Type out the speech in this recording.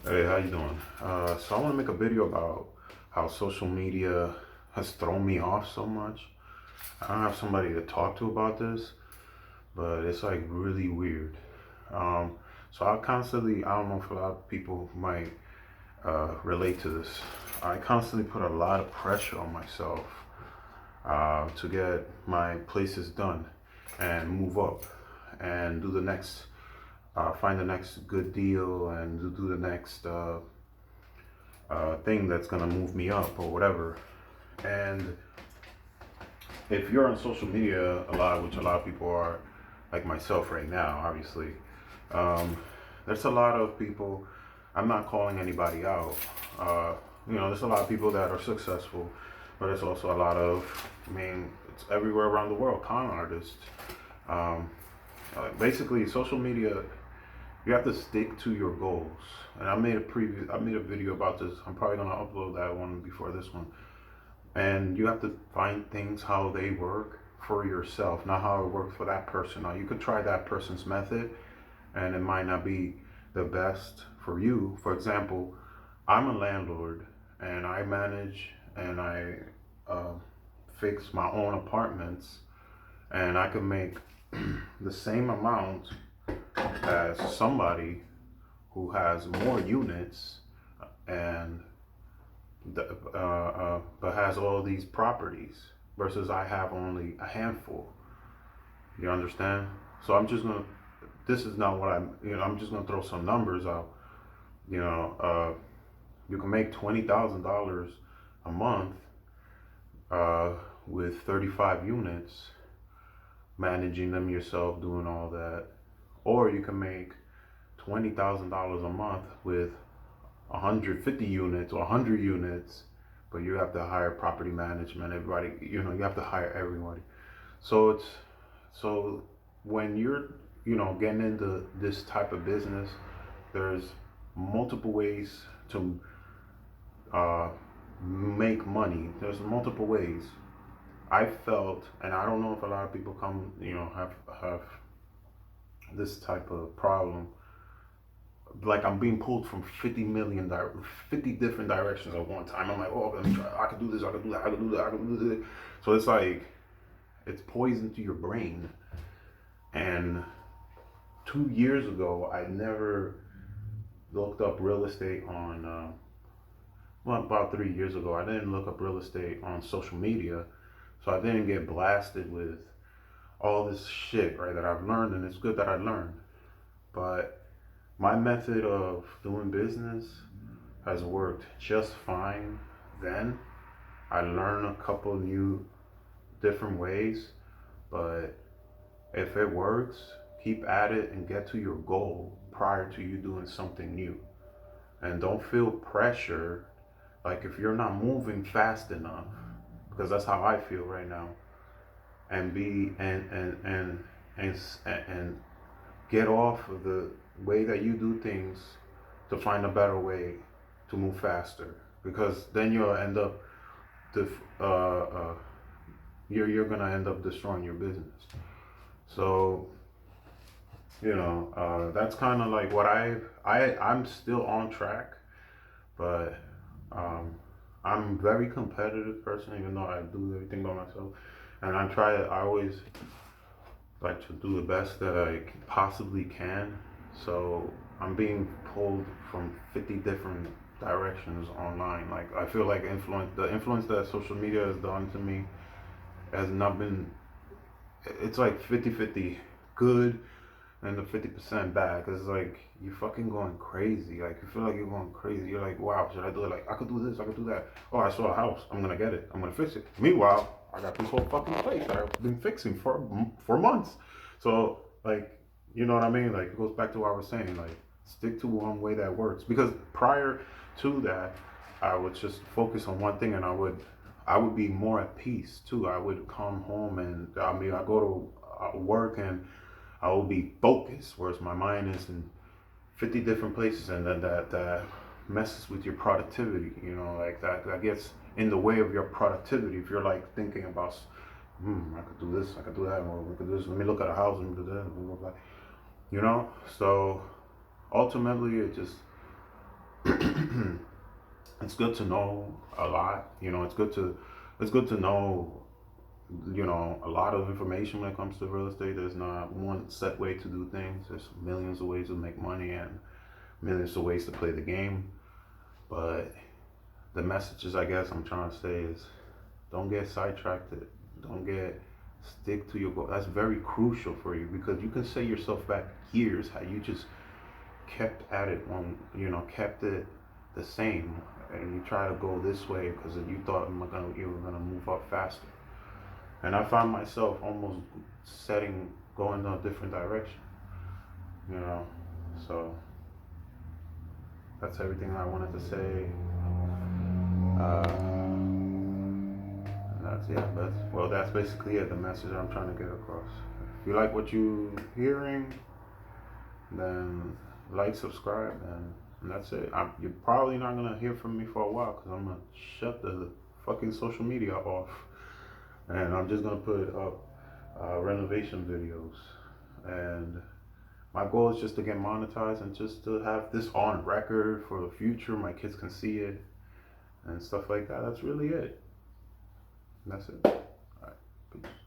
Hey, how you doing? So I want to make a video about how social media has thrown me off so much. I don't have somebody to talk to about this, but it's like really weird. Um, so I don't know if a lot of people might relate to this. I constantly put a lot of pressure on myself to get my places done and move up and do the next, find the next good deal and do the next thing that's gonna move me up or whatever. And if you're on social media a lot, which a lot of people are, like myself right now, obviously, um, there's a lot of people. I'm not calling anybody out. There's a lot of people that are successful, but there's also a lot of, it's everywhere around the world, con artists. Um, Basically, social media, you have to stick to your goals. And I made a video about this. I'm probably gonna upload that one before this one. And you have to find things how they work for yourself, not how it works for that person. Now you could try that person's method, and it might not be the best for you. For example, I'm a landlord, and I manage and I uh, fix my own apartments, and I can make the same amount as somebody who has more units and but has all these properties versus I have only a handful. You understand? So I'm just gonna. This is not what I'm. I'm just gonna throw some numbers out. You know, you can make $20,000 a month uh, with 35 units, managing them yourself, doing all that, or you can make $20,000 a month with 150 units or 100 units, but you have to hire property management, everybody, you have to hire everybody. So so when you're, getting into this type of business, there's multiple ways to uh, make money. There's multiple ways. I felt, and I don't know if a lot of people have this type of problem, like I'm being pulled from 50 different directions at one time. I'm like, oh, let me try. I could do this. I could do that. I could do that. I could do this. So it's like it's poison to your brain. And 2 years ago, I never looked up real estate on. Well, about 3 years ago, I didn't look up real estate on social media, so I didn't get blasted with all this shit, right? That I've learned, and it's good that I learned. But my method of doing business has worked just fine then. I learned a couple new different ways, but if it works, keep at it and get to your goal prior to you doing something new. And don't feel pressure like if you're not moving fast enough, because that's how I feel right now. And be and get off of the way that you do things to find a better way to move faster, because then you'll end up def- you're gonna end up destroying your business. So that's kind of like what I'm still on track, but um, I'm a very competitive person, even though I do everything by myself, and I always like to do the best that I possibly can. So I'm being pulled from 50 different directions online. Like I feel like the influence that social media has done to me has not been. It's like 50-50 good and the 50% bad. Cause it's like you fucking going crazy. Like you feel like you're going crazy. You're like, wow, should I do it? Like I could do this, I could do that. Oh, I saw a house. I'm gonna get it. I'm gonna fix it. Meanwhile, I got this whole fucking place that I've been fixing for months. So like, you know what I mean? Like it goes back to what I was saying. Like stick to one way that works. Because prior to that, I would just focus on one thing, and I would be more at peace too. I would come home, and I go to work, and I will be focused, whereas my mind is in 50 different places, and then that messes with your productivity. Like that gets in the way of your productivity. If you're like thinking about, I could do this, I could do that, or we could do this. Let me look at a house, and do that. So ultimately, it just it's good to know a lot. It's good to know, a lot of information when it comes to real estate. There's not one set way to do things. There's millions of ways to make money and millions of ways to play the game. But the messages I guess I'm trying to say is, don't get sidetracked. Don't get stick to your goal. That's very crucial for you, because you can set yourself back years how you just kept at it on, kept it the same, and you try to go this way because you thought you were gonna move up faster. And I found myself almost going in a different direction, you know. So that's everything I wanted to say. That's basically it. The message I'm trying to get across. If you like what you're hearing, then like, subscribe, and that's it. You're probably not gonna hear from me for a while because I'm gonna shut the fucking social media off, and I'm just gonna put up renovation videos. And my goal is just to get monetized and just to have this on record for the future. My kids can see it and stuff like that. That's really it. And that's it. All right. Peace.